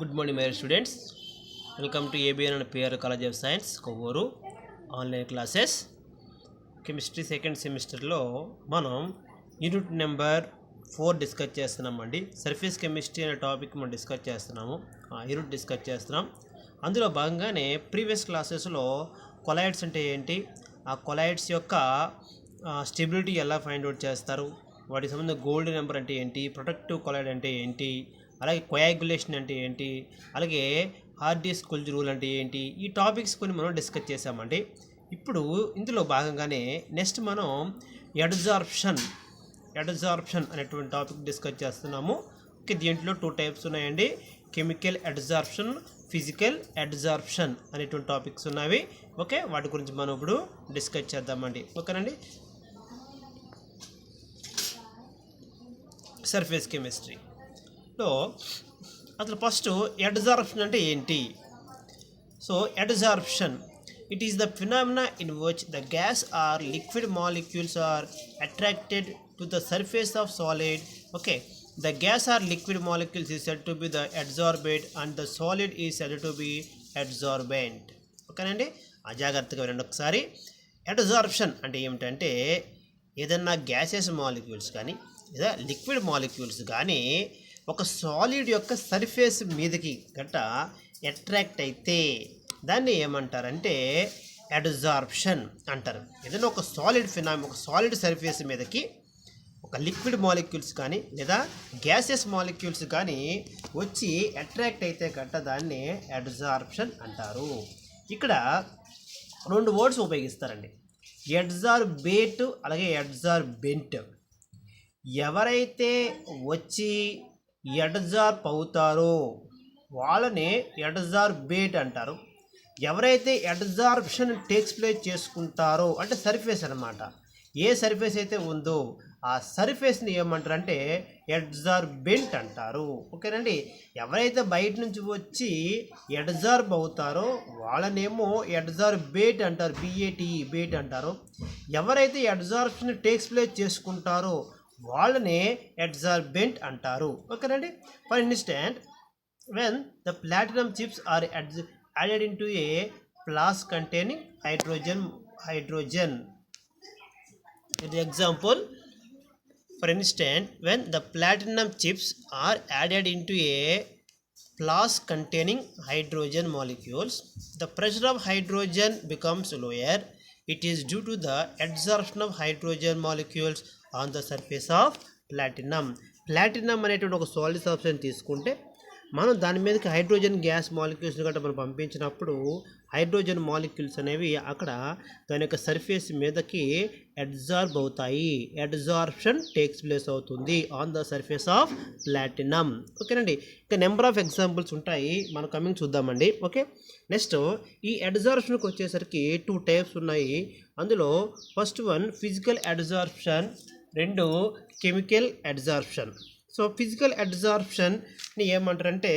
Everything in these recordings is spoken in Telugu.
Good morning, my students. Welcome to ABN and PR College of Science, Kovuru online classes. Chemistry second సెమిస్టర్లో మనం యూనిట్ నెంబర్ 4 డిస్కస్ చేస్తున్నామండి. సర్ఫేస్ కెమిస్ట్రీ అనే టాపిక్ మనం డిస్కస్ చేస్తున్నాము. యూనిట్ డిస్కస్ చేస్తున్నాం. అందులో భాగంగానే ప్రీవియస్ క్లాసెస్లో కొలైడ్స్ అంటే ఏంటి, ఆ కొలైడ్స్ యొక్క స్టెబిలిటీ ఎలా ఫైండ్ అవుట్ చేస్తారు, వాటికి సంబంధించిన గోల్డ్ నెంబర్ అంటే ఏంటి, ప్రొటెక్టివ్ కొలైడ్ అంటే ఏంటి, అలాగే కోయాగ్యులేషన్ అంటే ఏంటి, అలాగే హార్డీ-స్కుల్జ్ రూల్ అంటే ఏంటి, ఈ టాపిక్స్ కొన్ని మనం డిస్కస్ చేసామండి. ఇప్పుడు ఇందులో భాగంగానే నెక్స్ట్ మనం అడ్జార్ప్షన్ అనేటువంటి టాపిక్ డిస్కస్ చేస్తున్నాము. ఓకే, దీంట్లో 2 టైప్స్ ఉన్నాయండి. కెమికల్ అడ్జార్ప్షన్, ఫిజికల్ అడ్జార్ప్షన్ అనేటువంటి టాపిక్స్ ఉన్నవి. ఓకే, వాటి గురించి మనం ఇప్పుడు డిస్కస్ చేద్దామండి. ఓకేనండి. సర్ఫేస్ కెమిస్ట్రీలో అసలు ఫస్ట్ అడ్జార్ప్షన్ అంటే ఏంటి? So adsorption, it is the phenomena in which the gas or liquid molecules are attracted to the surface of solid. Okay, the gas or liquid molecules is said to be the adsorbate and the solid is said to be adsorbent. ఓకేనండి, జాగ్రత్తగా వినండి ఒకసారి. అడ్జార్ప్షన్ అంటే ఏమిటంటే ఏదన్నా గ్యాసెస్ మాలిక్యూల్స్ కానీ లేదా లిక్విడ్ మాలిక్యూల్స్ కానీ ఒక సాలిడ్ యొక్క సర్ఫేస్ మీదకి గట్ట అట్రాక్ట్ అయితే దాన్ని ఏమంటారంటే అడ్జార్ప్షన్ అంటారు. ఏదైనా ఒక సాలిడ్ ఒక సాలిడ్ సర్ఫేస్ మీదకి ఒక లిక్విడ్ మాలిక్యూల్స్ కానీ లేదా గ్యాసెస్ మాలిక్యూల్స్ కానీ వచ్చి అట్రాక్ట్ అయితే గట్ట దాన్ని అడ్జార్ప్షన్ అంటారు. ఇక్కడ 2 వర్డ్స్ ఉపయోగిస్తారండి, అడ్జార్బేట్ అలాగే అడ్జార్బెంట్. ఎవరైతే వచ్చి అడ్జార్బ్ అవుతారో వాళ్ళని అడ్జార్బేట్ అంటారు. ఎవరైతే అడ్జార్ప్షన్ టేక్స్ ప్లేస్ చేసుకుంటారో అంటే సర్ఫేస్ అనమాట, ఏ సర్ఫేస్ అయితే ఉందో ఆ సర్ఫేస్ని ఏమంటారంటే అడ్జార్బెంట్ అంటారు. ఓకేనండి. ఎవరైతే బయట నుంచి వచ్చి అడ్జార్బ్ అవుతారో వాళ్ళనేమో అడ్జార్బేట్ అంటారు, బేట్ అంటారు. ఎవరైతే అడ్జార్ప్షన్ టేక్స్ ప్లేస్ చేసుకుంటారో వాళ్ళని అడ్జార్బెంట్ అంటారు. ఓకేనండి. For instant, when the platinum chips are added into a flask containing hydrogen. Example, for instance, when the platinum chips are added into a flask containing hydrogen molecules, the pressure of hydrogen becomes lower. It is due to the adsorption of hydrogen molecules on the surface of platinum. Platinum అనేటువంటి ఒక సాలిడ్ సబ్స్టెన్స్ తీసుకుంటే మనం దాని మీదకి హైడ్రోజన్ గ్యాస్ మాలిక్యూల్స్ని గట్రా మనం పంపించినప్పుడు హైడ్రోజన్ మాలిక్యూల్స్ అనేవి అక్కడ దాని యొక్క సర్ఫేస్ మీదకి అడ్జార్బ్ అవుతాయి. అడ్జార్ప్షన్ టేక్స్ ప్లేస్ అవుతుంది on the surface of platinum. ఓకేనండి. ఇంకా నెంబర్ ఆఫ్ ఎగ్జాంపుల్స్ ఉంటాయి, మనం కమింగ్ చూద్దామండి. ఓకే, నెక్స్ట్ ఈ అడ్జార్ప్షన్కి వచ్చేసరికి 2 టైప్స్ ఉన్నాయి. అందులో first one physical adsorption, 2 chemical adsorption. So physical అడ్జార్ప్షన్ని ఏమంటారంటే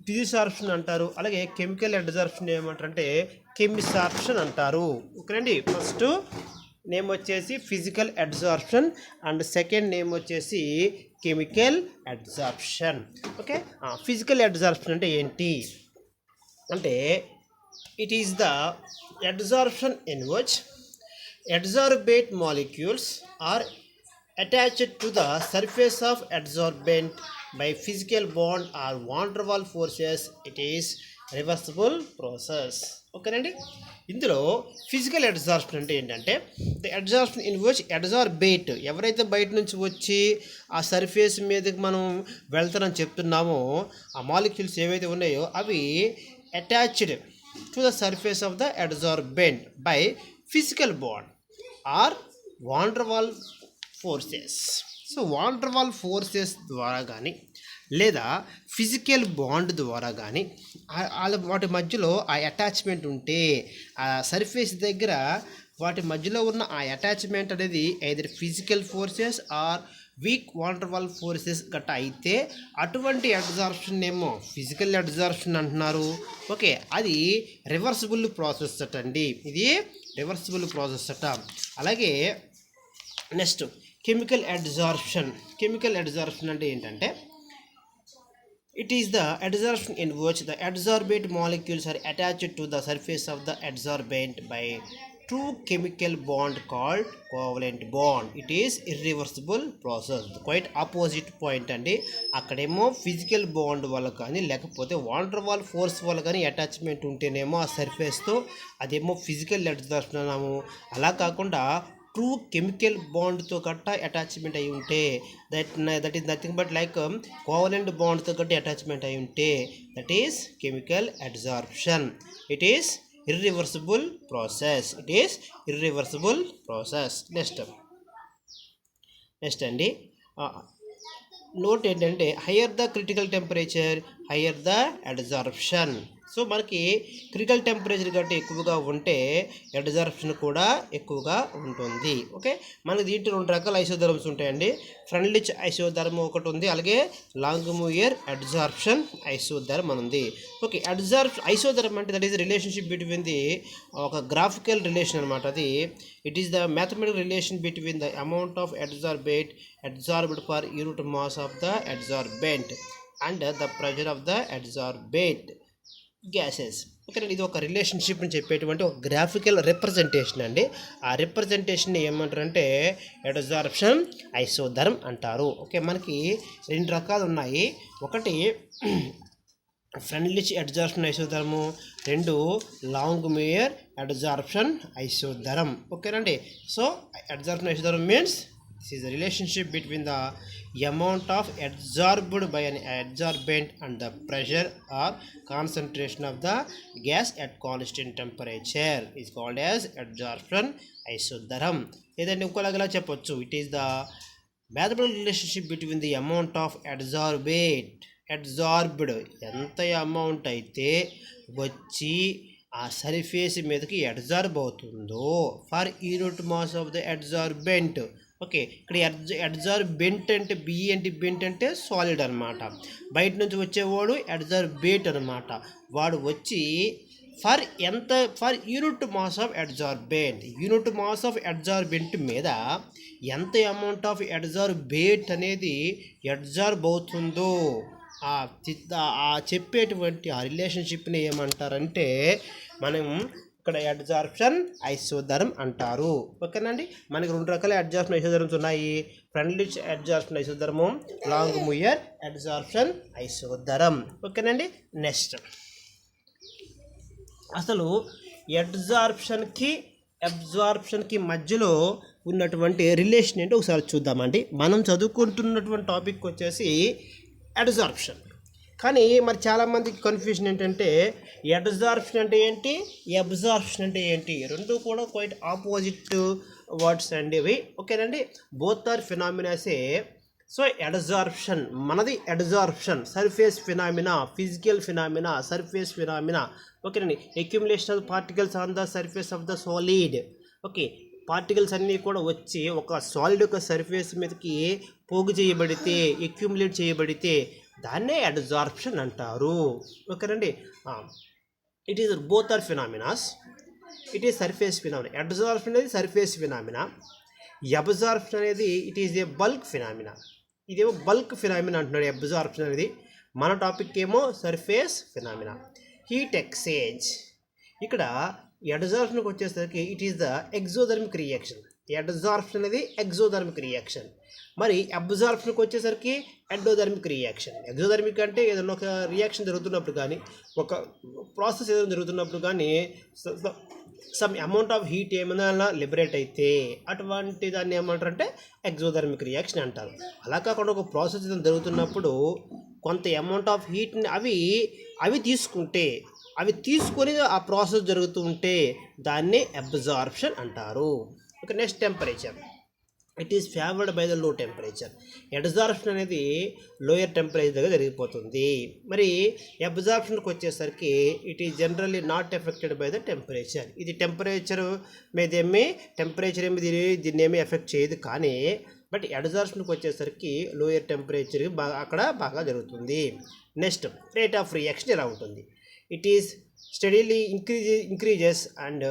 ఫిజిసార్ప్షన్ అంటారు, అలాగే కెమికల్ అడ్జార్ప్షన్ ఏమంటారంటే కెమిసార్ప్షన్ అంటారు. ఓకేనండి. ఫస్ట్ నేమ్ వచ్చేసి physical adsorption and second name వచ్చేసి chemical adsorption. Okay, physical adsorption అంటే ఏంటి అంటే it is the adsorption in which adsorbate molecules are attached to the surface of adsorbent by physical bond or van der Waals forces. It is reversible process. ఓకేనండి. ఇందులో ఫిజికల్ అడ్జార్ప్షన్ అంటే ఏంటంటే ది అడ్జార్ప్షన్ ఇన్ విచ్ అడ్జార్బేట్, ఎవరైతే బయట నుంచి వచ్చి ఆ సర్ఫేస్ మీదకి మనం వెళ్తారని చెప్తున్నామో ఆ మాలిక్యూల్స్ ఏవైతే ఉన్నాయో అవి attached to the surface of the adsorbent by physical bond or van der Waal forces. So van der Waal forces ద్వారా కానీ లేదా ఫిజికల్ బాండ్ ద్వారా కానీ వాటి మధ్యలో ఆ అటాచ్మెంట్ ఉంటే ఆ సర్ఫేస్ దగ్గర వాటి మధ్యలో ఉన్న ఆ అటాచ్మెంట్ అనేది either physical forces or weak van der Waal forces గట్ట అయితే అటువంటి అడ్జార్ప్షన్ ఏమో ఫిజికల్ అడ్జార్ప్షన్ అంటున్నారు. ఓకే, అది రివర్సిబుల్ ప్రాసెస్ అట అండి, ఇది రివర్సిబుల్ ప్రాసెస్ అట. అలాగే next chemical adsorption. Chemical adsorption అంటే ఏంటంటే It is the adsorption in which the adsorbate molecules are attached to the surface of the adsorbent by true chemical bond called covalent bond. It is irreversible process. Quite opposite point అండి. అక్కడేమో ఫిజికల్ బాండ్ వల్ల కానీ లేకపోతే వాండర్ వాల్ ఫోర్స్ వల్ల కానీ అటాచ్మెంట్ ఉంటేనేమో ఆ సర్ఫేస్తో అదేమో ఫిజికల్ అడ్జార్ప్షన్ అన్నాము. అలా కాకుండా ట్రూ కెమికల్ బాండ్తో గట్ట అటాచ్మెంట్ అయి ఉంటే that is nothing but like covalent బాండ్తో గట్ట అటాచ్మెంట్ అయి ఉంటే that is chemical adsorption. It is irreversible process. It is irreversible process. Next అండి నోట్ ఏంటంటే higher the critical temperature higher the adsorption. So మనకి క్రిటికల్ టెంపరేచర్ కంటే ఎక్కువగా ఉంటే అడ్జార్ప్షన్ కూడా ఎక్కువగా ఉంటుంది. ఓకే, మనకి దీంట్లో 2 రకాల ఐసోథర్మ్స్ ఉంటాయండి. ఫ్రెండ్లిచ్ ఐసోథర్మ్ ఒకటి ఉంది, అలాగే లాంగ్మూయర్ అడ్జార్ప్షన్ ఐసోథర్మ్ అని ఉంది. ఓకే, ఐసోథర్మ్ అంటే that is relationship between the ఒక గ్రాఫికల్ రిలేషన్ అనమాట. అది it is the mathematical relation between the amount of adsorbed per unit mass of the adsorbent and the pressure of the adsorbate gases. Okay, ఇది ఒక రిలేషన్షిప్ని చెప్పేటువంటి ఒక గ్రాఫికల్ రిప్రజెంటేషన్ అండి. ఆ రిప్రజెంటేషన్ ఏమంటారంటే అడ్జార్ప్షన్ ఐసోథర్మ్ అంటారు. ఓకే, మనకి 2 రకాలు ఉన్నాయి. ఒకటి ఫ్రెండ్లిచ్ అడ్జార్ప్షన్ ఐసోథర్ము, 2 లాంగ్మూయర్ అడ్జార్ప్షన్ ఐసోథర్మ్. ఓకేనండి. So adsorption isotherm means this is the relationship between the amount of adsorbed by an adsorbent and the pressure or concentration of the gas at constant temperature is called as adsorption isotherm. ఏదంటే ఇంకోలాగా చెప్పొచ్చు, it is the mathematical relationship between the amount of adsorbed ఎంత అమౌంట్ అయితే వచ్చి ఆ సర్ఫేస్ మీదకి అడ్జార్బ్ అవుతుందో for unit mass of the adsorbent. Okay, ఇక్కడ అడ్జార్బెంట్ అంటే బిఈ అంటే బెంట్ అంటే సాలిడ్ అనమాట. బయట నుంచి వచ్చేవాడు అడ్జార్బేట్ అనమాట. వాడు వచ్చి for unit mass of adsorbent, unit mass of adsorbent మీద ఎంత అమౌంట్ ఆఫ్ అడ్జార్బేట్ అనేది అడ్జార్బ్ అవుతుందో ఆ చెప్పేటువంటి ఆ రిలేషన్షిప్ని ఏమంటారంటే మనం ఇక్కడ అడ్జార్ప్షన్ ఐసోథర్మ్ అంటారు. ఓకేనండి, మనకి 2 రకాల అడ్జార్ప్షన్ ఐసోథర్మ్స్ ఉన్నాయి. ఫ్రెండ్లిచ్ అడ్జార్ప్షన్ ఐసోథర్ము, లాంగ్మూయర్ అడ్జార్ప్షన్ ఐసోథర్మ్. ఓకేనండి. నెక్స్ట్ అసలు అబ్జార్ప్షన్కి మధ్యలో ఉన్నటువంటి రిలేషన్ ఏంటో ఒకసారి చూద్దామండి. మనం చదువుకుంటున్నటువంటి టాపిక్ వచ్చేసి అడ్జార్ప్షన్. కానీ మరి చాలామందికి కన్ఫ్యూజన్ ఏంటంటే అడ్జార్ప్షన్ అంటే ఏంటి, అబ్జార్ప్షన్ అంటే ఏంటి, 2 కూడా క్వైట్ ఆపోజిట్ వర్డ్స్ అండి ఇవి. ఓకేనండి, బోత్ ఆర్ ఫినామినాసే. సో అడ్జార్ప్షన్ మనది adsorption surface phenomena, physical phenomena, surface phenomena. ఓకేనండి, accumulation of particles on the surface of the solid. Okay, particles అన్నీ కూడా వచ్చి ఒక సాలిడ్ యొక్క సర్ఫేస్ మీదకి పోగు చేయబడితే, అక్యుములేట్ చేయబడితే దాన్నే అడ్జార్ప్షన్ అంటారు. ఓకేనండి, it is both are phenomenas. It is surface phenomena. Adsorption అనేది సర్ఫేస్ ఫినామినా, అబ్జార్ప్షన్ అనేది it is a bulk phenomena. ఇదేమో బల్క్ ఫినామినా అంటున్నాడు అబ్జార్ప్షన్ అనేది. మన టాపిక్ ఏమో సర్ఫేస్ ఫినామినా. Heat exchange. ఇక్కడ అడ్జార్ప్షన్కి వచ్చేసరికి it is the exothermic reaction. Adsorption అనేది ఎగ్జోథర్మిక్ రియాక్షన్. మరి అబ్జార్ప్షన్కి వచ్చేసరికి ఎండోథర్మిక్ రియాక్షన్. ఎగ్జోథర్మిక్ అంటే ఏదైనా ఒక రియాక్షన్ జరుగుతున్నప్పుడు కానీ, ఒక ప్రాసెస్ ఏదైనా జరుగుతున్నప్పుడు కానీ సమ్ అమౌంట్ ఆఫ్ హీట్ ఏమైనా లిబరేట్ అయితే అటువంటి దాన్ని ఏమంటారంటే ఎగ్జోథర్మిక్ రియాక్షన్ అంటారు. అలా కాకుండా ఒక ప్రాసెస్ ఏదైనా జరుగుతున్నప్పుడు కొంత అమౌంట్ ఆఫ్ హీట్ని అవి తీసుకొని ఆ ప్రాసెస్ జరుగుతూ ఉంటే దాన్ని అబ్జార్ప్షన్ అంటారు. Okay, next temperature. It is favoured by the low temperature. Adsorption అనేది లోయర్ టెంపరేచర్ దగ్గర జరిగిపోతుంది. మరి అబ్జార్ప్షన్కి వచ్చేసరికి it is generally not affected by the temperature. ఇది టెంపరేచర్ దీన్ని ఏమీ ఎఫెక్ట్ చేయదు. కానీ బట్ అడ్జార్ప్షన్కి వచ్చేసరికి లోయర్ టెంపరేచర్ అక్కడ బాగా జరుగుతుంది. నెక్స్ట్ రేట్ ఆఫ్ రియాక్షన్ ఎలా ఉంటుంది. It is steadily increases and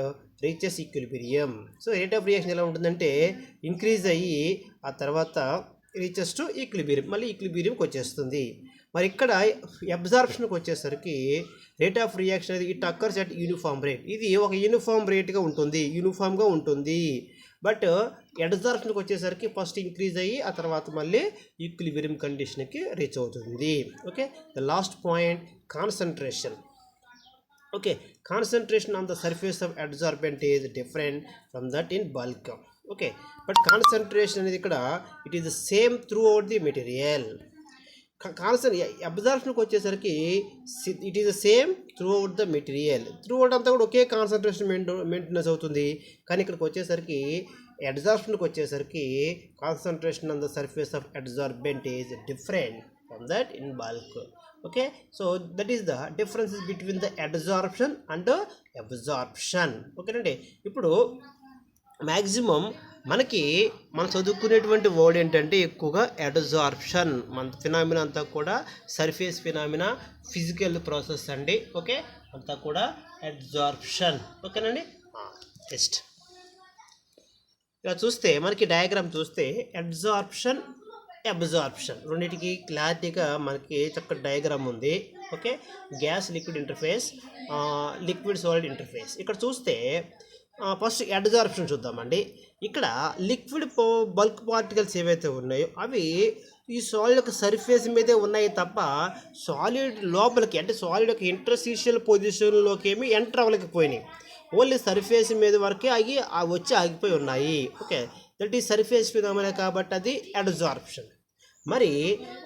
reaches equilibrium. So rate of reaction ఎలా ఉంటుందంటే ఇంక్రీజ్ అయ్యి ఆ తర్వాత రీచెస్ టు ఈక్విలిబ్రియం, మళ్ళీ ఈక్విలిబ్రియంకి వచ్చేస్తుంది. మరి ఇక్కడ అబ్జార్ప్షన్కి వచ్చేసరికి రేట్ ఆఫ్ రియాక్షన్ అనేది it occurs at uniform rate, ఇది ఒక యూనిఫామ్ రేట్గా ఉంటుంది, యూనిఫామ్గా ఉంటుంది. బట్ అబ్జార్ప్షన్కి వచ్చేసరికి ఫస్ట్ ఇంక్రీజ్ అయ్యి ఆ తర్వాత మళ్ళీ ఈక్విలిబ్రియం కండిషన్కి రీచ్ అవుతుంది. Okay, the last point concentration. Okay, concentration on the surface of absorbent is different from that in bulk. Okay, but concentration అనేది ఇక్కడ it is the same throughout the material. అబ్జార్ప్షన్కి వచ్చేసరికి it is the same throughout the material, throughout అంతా కూడా ఒకే కాన్సన్ట్రేషన్ మెయింటెనెన్స్ అవుతుంది. కానీ ఇక్కడికి వచ్చేసరికి అబ్జార్ప్షన్కి వచ్చేసరికి concentration on the surface of absorbent is different from that in bulk. Okay, so that is the differences between the absorption and absorption. ఓకేనండి, ఇప్పుడు మ్యాక్సిమం మనం చదువుకునేటువంటి వర్డ్ ఏంటంటే ఎక్కువగా అబ్జార్ప్షన్. మన ఫినామినా అంతా కూడా సర్ఫేస్ ఫినామినా, ఫిజికల్ ప్రాసెస్ అండి. ఓకే, అంతా కూడా అబ్జార్ప్షన్. ఓకేనండి, నెక్స్ట్ ఇలా చూస్తే మనకి డయాగ్రామ్ చూస్తే అబ్జార్ప్షన్ రెండింటికి క్లారిటీగా మనకి చక్కటి డయాగ్రామ్ ఉంది. Okay, gas liquid interface, liquid solid interface. ఇక్కడ చూస్తే ఫస్ట్ అబ్జార్ప్షన్ చూద్దామండి. ఇక్కడ లిక్విడ్ బల్క్ పార్టికల్స్ ఏవైతే ఉన్నాయో అవి ఈ సాలిడ్ యొక్క సర్ఫేస్ మీదే ఉన్నాయి తప్ప సాలిడ్ లోపలికి అంటే సాలిడ్ యొక్క ఇంటర్స్టిషియల్ పొజిషన్లోకి ఏమి ఎంటర్ అవ్వలేకపోయినాయి. ఓన్లీ సర్ఫేస్ మీద వరకే వచ్చి ఆగిపోయి ఉన్నాయి. ఓకే, దట్ ఈ సర్ఫేస్ ఫినామినా కాబట్టి అది అబ్జార్ప్షన్. మరి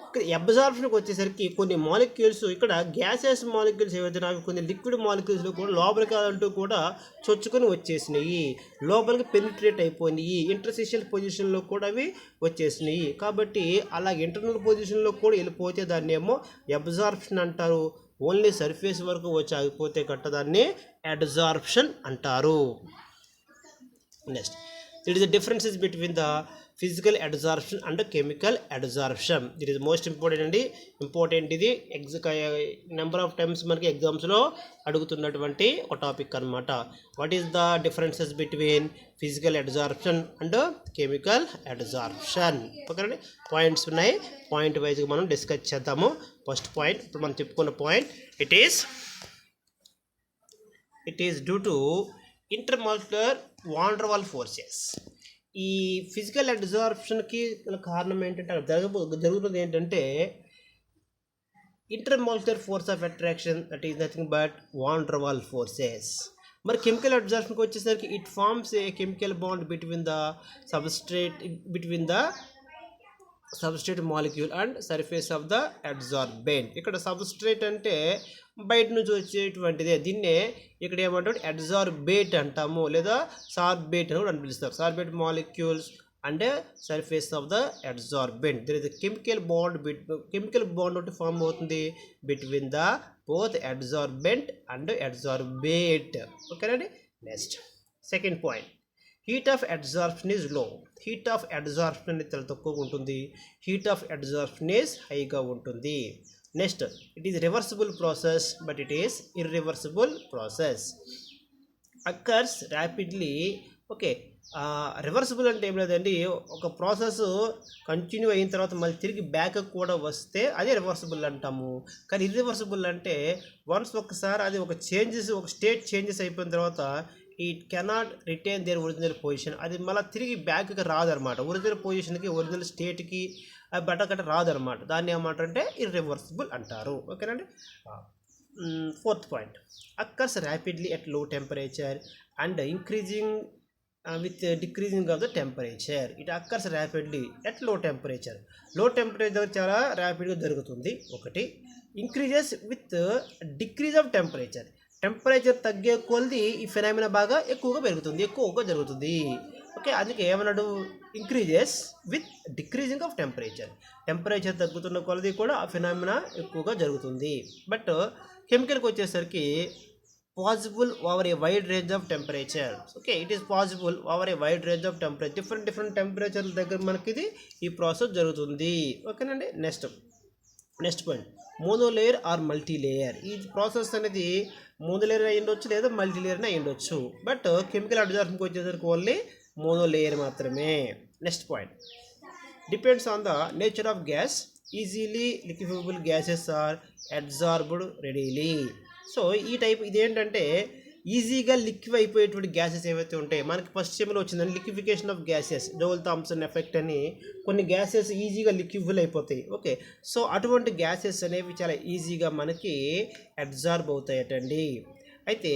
ఇక్కడ అబ్జార్ప్షన్కి వచ్చేసరికి కొన్ని మాలిక్యూల్స్ ఇక్కడ గ్యాసెస్ మాలిక్యూల్స్ ఏవైతే అవి కొన్ని లిక్విడ్ మాలిక్యూల్స్లో కూడా లోపలికి అంటూ కూడా చొచ్చుకొని వచ్చేసినాయి, లోపలికి పెనిట్రేట్ అయిపోయినాయి, ఇంటర్స్టిషియల్ పొజిషన్లో కూడా అవి వచ్చేసినాయి. కాబట్టి అలా ఇంటర్నల్ పొజిషన్లో కూడా వెళ్ళిపోతే దాన్ని ఏమో అబ్జార్ప్షన్ అంటారు. ఓన్లీ సర్ఫేస్ వరకు వచ్చి ఆగిపోతే గట్ట దాన్ని అబ్జార్ప్షన్ అంటారు. Next, it is the differences between the physical absorption and chemical absorption. It is most important అండి. ఇంపార్టెంట్, ఇది నెంబర్ ఆఫ్ టైమ్స్ మనకి ఎగ్జామ్స్లో అడుగుతున్నటువంటి ఒక టాపిక్ అనమాట. What is the differences between physical absorption and chemical absorption. ఓకేనండి, పాయింట్స్ ఉన్నాయి, పాయింట్ వైజ్గా మనం డిస్కస్ చేద్దాము. ఫస్ట్ పాయింట్ ఇప్పుడు మనం చెప్పుకున్న point, it is due to intermolecular van der Waal forces. ఈ ఫిజికల్ అబ్జార్ప్షన్కి కారణం ఏంటంటే జరుగుతుంది ఏంటంటే intermolecular force of attraction, that is nothing but van der Waal forces. మరి కెమికల్ అబ్జార్ప్షన్కి వచ్చేసరికి it forms a chemical bond between the substrate molecule and surface of the absorbent. ఇక్కడ సబ్స్ట్రేట్ అంటే బయట నుంచి వచ్చేటువంటిదే, దీన్నే ఇక్కడ ఏమంటారు అబ్జార్బేట్ అంటాము, లేదా సార్బేట్ అని కూడా అని పిలుస్తారు. Sorbate molecules and surface of the absorbent. There is chemical bond ఒకటి ఫామ్ అవుతుంది between the both absorbent and absorbate. ఓకేనండి, next second point, heat of absorption is low. Heat of absorption అనేది చాలా తక్కువగా ఉంటుంది, హీట్ ఆఫ్ అబ్జార్ప్షన్ ఈజ్ హైగా ఉంటుంది. Next, it is reversible process but it is irreversible process, occurs rapidly. Okay, reversible అంటే ఏం లేదండి, ఒక ప్రాసెస్ కంటిన్యూ అయిన తర్వాత మళ్ళీ తిరిగి బ్యాక్ కూడా వస్తే అదే రివర్సిబుల్ అంటాము. కానీ ఇర్రివర్సిబుల్ అంటే వన్స్ ఒకసారి అది ఒక స్టేట్ చేంజెస్ అయిపోయిన తర్వాత it cannot retain there original position, అది మళ్ళీ తిరిగి బ్యాక్కి రాదనమాట, ఒరిజినల్ పొజిషన్కి ఒరిజినల్ స్టేట్కి అది బట్టకట్ట రాదనమాట. దాన్ని ఏమంటారంటే ఇర్రివర్సిబుల్ అంటారు. ఓకేనండి, fourth point, occurs rapidly at low temperature and increasing with decreasing of the temperature. It occurs rapidly at low temperature. Low temperature చాలా ర్యాపిడ్గా జరుగుతుంది ఒకటి. Increases with decrease of temperature. Temperature తగ్గే కొలది ఈ ఫెనామినా బాగా ఎక్కువగా జరుగుతుంది. ఓకే, అందుకే ఏమన్నాడు, increases with decreasing of temperature. Temperature తగ్గుతున్న కొలది కూడా ఆ ఫెనామినా ఎక్కువగా జరుగుతుంది. బట్ కెమికల్కి వచ్చేసరికి possible over a wide range of temperature. Okay, it is possible over a wide range of temperature. different temperature దగ్గర మనకి ఇది ఈ ప్రాసెస్ జరుగుతుంది. ఓకేనండి, next point, mono layer or multi layer. ఈ ప్రాసెస్ అనేది మోనో లేయర్ అయి ఉండొచ్చు లేదా మల్టీ లేయర్ అయి ఉండొచ్చు. బట్ కెమికల్ అబ్జార్ప్షన్కి వచ్చేసరికి ఓన్లీ మోనో లేయర్ మాత్రమే. Next point, depends on the nature of gas easily liquefiable gases are absorbed readily. So ఈ టైప్ ఇదేంటంటే ఈజీగా లిక్విడ్ అయిపోయేటువంటి గ్యాసెస్ ఏవైతే ఉంటాయి, మనకి ఫస్ట్ సెమ్లో వచ్చిందని liquefaction of gases, Jal Thomson effect అని కొన్ని గ్యాసెస్ ఈజీగా లిక్విఫుల్ అయిపోతాయి. ఓకే, సో అటువంటి గ్యాసెస్ అనేవి చాలా ఈజీగా మనకి అబ్జార్బ్ అవుతాయటండి. అయితే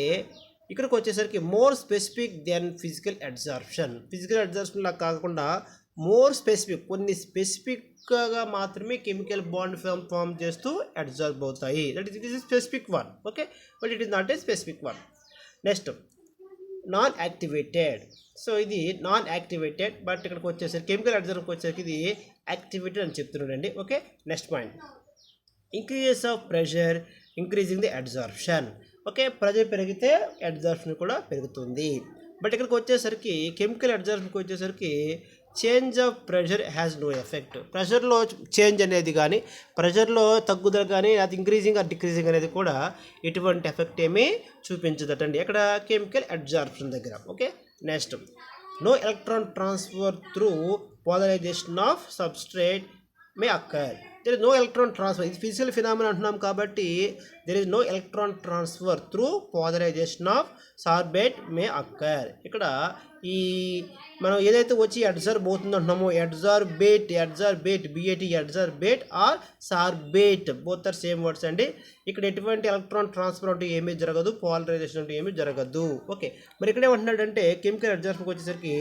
ఇక్కడికి వచ్చేసరికి more specific than physical absorption. Physical absorption లాగా కాకుండా మోర్ స్పెసిఫిక్, కొన్ని స్పెసిఫిక్గా మాత్రమే కెమికల్ బాండ్ ఫామ్ చేస్తూ అబ్జార్బ్ అవుతాయి. That it is specific one. Okay, but it is not a specific one. Next non activated. సో ఇది నాన్ యాక్టివేటెడ్, బట్ ఇక్కడికి వచ్చేసరికి కెమికల్ అబ్జార్బ్కి వచ్చేసరికి ఇది యాక్టివేటెడ్ అని చెప్తున్నాడండి. Okay, next point increases of pressure increasing the absorption. Okay, pressure పెరిగితే అబ్జార్ప్షన్ కూడా పెరుగుతుంది. బట్ ఇక్కడికి వచ్చేసరికి కెమికల్ అబ్జార్ప్షన్కి వచ్చేసరికి change of pressure has no effect. ప్రెషర్లో చేంజ్ అనేది కానీ, ప్రెషర్లో తగ్గుదల కానీ, అది ఇంక్రీజింగ్ ఆర్ డిక్రీజింగ్ అనేది కూడా ఎటువంటి ఎఫెక్ట్ ఏమీ చూపించదటండి ఇక్కడ కెమికల్ అబ్జార్ప్షన్ దగ్గర. Okay, next no electron transfer through polarisation of substrate may occur. There is no electron transfer. ఇది ఫిజికల్ ఫినామినా అంటున్నాం కాబట్టి there is no electron transfer through polarisation of sorbate may occur. ఇక్కడ ఈ మనం ఏదైతే వచ్చి అబ్జర్బ్ అవుతుంది అంటున్నామో absorbate B A T absorbate or sorbate both are same words అండి. ఇక్కడ ఎటువంటి ఎలక్ట్రాన్ ట్రాన్స్ఫర్ అంటే ఏమీ జరగదు, పోలరైజేషన్ అంటే ఏమీ జరగదు. ఓకే, మరి ఇక్కడ ఏమంటున్నాడంటే కెమికల్ అబ్జార్ప్షన్కి వచ్చేసరికి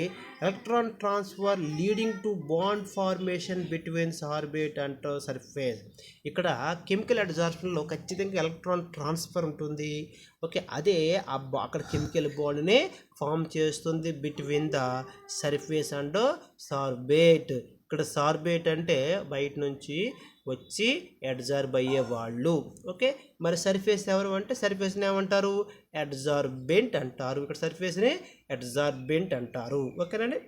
electron transfer leading to bond formation between sorbate and surface. ఇక్కడ కెమికల్ అబ్జార్ప్షన్లో ఖచ్చితంగా ఎలక్ట్రాన్ ట్రాన్స్ఫర్ ఉంటుంది. ఓకే, అదే అక్కడ కెమికల్ బాండ్ని ఫామ్ చేస్తుంది between the surface and sorbate. ఇక్కడ సార్బేట్ అంటే బయట నుంచి వచ్చి అబ్జార్బ్ అయ్యేవాళ్ళు. ఓకే, మరి సర్ఫేస్ ఎవరు అంటే సర్ఫేస్ని ఏమంటారు, అబ్జార్బెంట్ అంటారు. ఇక్కడ సర్ఫేస్ని అబ్జార్బెంట్ అంటారు. ఓకేనండి,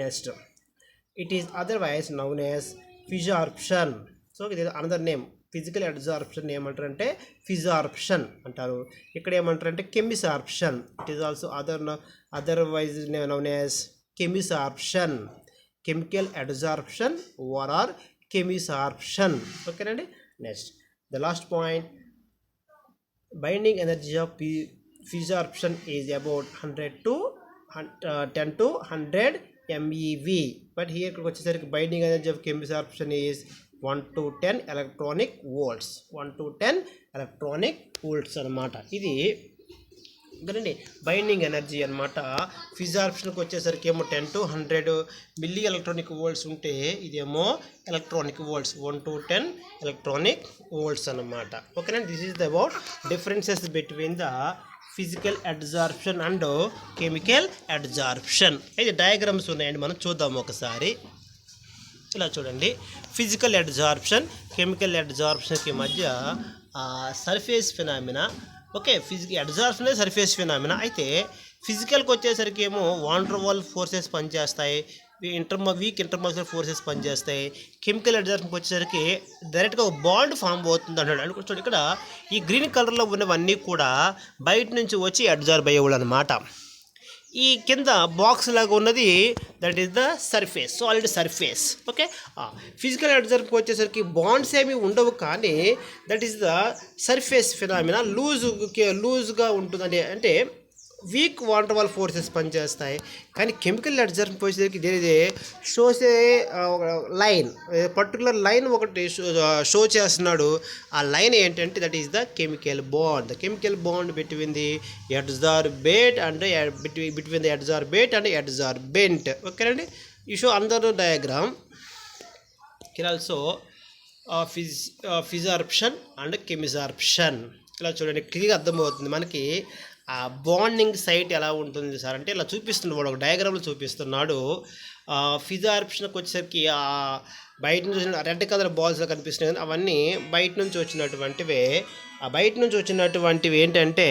next it is otherwise known as physisorption. So ఇది అనదర్ నేమ్. ఫిజికల్ అబ్జార్ప్షన్ ఏమంటారంటే ఫిజార్ప్షన్ అంటారు. ఇక్కడ ఏమంటారంటే chemisorption. It is also otherwise known as chemisorption, chemical absorption or chemisorption. ఓకేనండి, next the last point binding energy of physisorption is about 10 to 100 MeV. But here ఇక్కడికి వచ్చేసరికి binding energy of chemisorption is 1 to 10 electronic volts. 1 to 10 electronic volts అనమాట. ఇది కదండి బైండింగ్ ఎనర్జీ అనమాట. ఫిజార్ప్షన్కి వచ్చేసరికి ఏమో 10 to 100 మిల్లీ ఎలక్ట్రానిక్ వోల్ట్స్ ఉంటే ఇదేమో electronic volts 1 to 10 electronic volts అనమాట. ఓకేనండి, this is about differences between the physical absorption and chemical absorption. అయితే డయాగ్రామ్స్ ఉన్నాయండి, మనం చూద్దాం ఒకసారి. ఇలా చూడండి, ఫిజికల్ అబ్జార్ప్షన్ కెమికల్ అబ్జార్ప్షన్కి మధ్య surface phenomena. Okay, physical absorption surface phenomena. అయితే ఫిజికల్కి వచ్చేసరికి ఏమో వాండర్ వాల్ ఫోర్సెస్ పనిచేస్తాయి, వీక్ ఇంటర్మోలర్ ఫోర్సెస్ పనిచేస్తాయి. కెమికల్ అబ్జార్ప్షన్కి వచ్చేసరికి డైరెక్ట్గా ఒక బాండ్ ఫామ్ అవుతుంది అన్నాడు. అనుకుంటు ఇక్కడ ఈ గ్రీన్ కలర్లో ఉన్నవన్నీ కూడా బయట నుంచి వచ్చి అబ్జార్బ్ అయ్యేవాళ్ళు అనమాట. ఈ కింద బాక్స్ లాగా ఉన్నది that is the surface, solid surface. Okay, physical అబ్జార్బ్కి వచ్చేసరికి బాండ్స్ ఏమి ఉండవు, కానీ that is the surface phenomena. లూజ్గా ఉంటుంది, అంటే వీక్ వాండర్ వాల్ ఫోర్సెస్ పనిచేస్తాయి. కానీ కెమికల్ అబ్జార్బ్కి వచ్చేసరికి దేనిదే షోస్ లైన్, పర్టికులర్ లైన్ ఒకటి షో చేస్తున్నాడు. ఆ లైన్ ఏంటంటే that is the chemical bond. The chemical bond between the absorbate and between the absorbate and absorbent. ఓకేనండి, ఈ షో అందరూ diagram can also physisorption and chemisorption. ఇలా చూడండి, క్లియర్గా అర్థమవుతుంది మనకి ఆ బాండింగ్ సైట్ ఎలా ఉంటుంది సార్ అంటే ఇలా చూపిస్తున్నాడు, వాడు ఒక డయాగ్రామ్లో చూపిస్తున్నాడు. ఫిజార్ప్షన్కి వచ్చేసరికి బయట నుంచి వచ్చిన రెడ్ కలర్ బాల్స్లో కనిపిస్తున్నాయి కదా, అవన్నీ బయట నుంచి వచ్చినటువంటివే. ఆ బయట నుంచి వచ్చినటువంటివి ఏంటంటే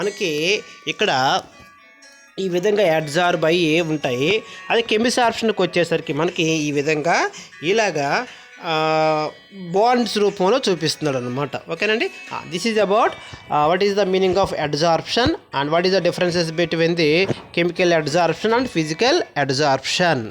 మనకి ఇక్కడ ఈ విధంగా అబ్జార్బ్ అయ్యి ఉంటాయి. అదే కెమిసార్ప్షన్కి వచ్చేసరికి మనకి ఈ విధంగా ఇలాగా బాండ్స్ రూపంలో చూపిస్తున్నాడు అనమాట. ఓకేనండి, this is about what is the meaning of absorption and what is the differences between the chemical absorption and physical absorption.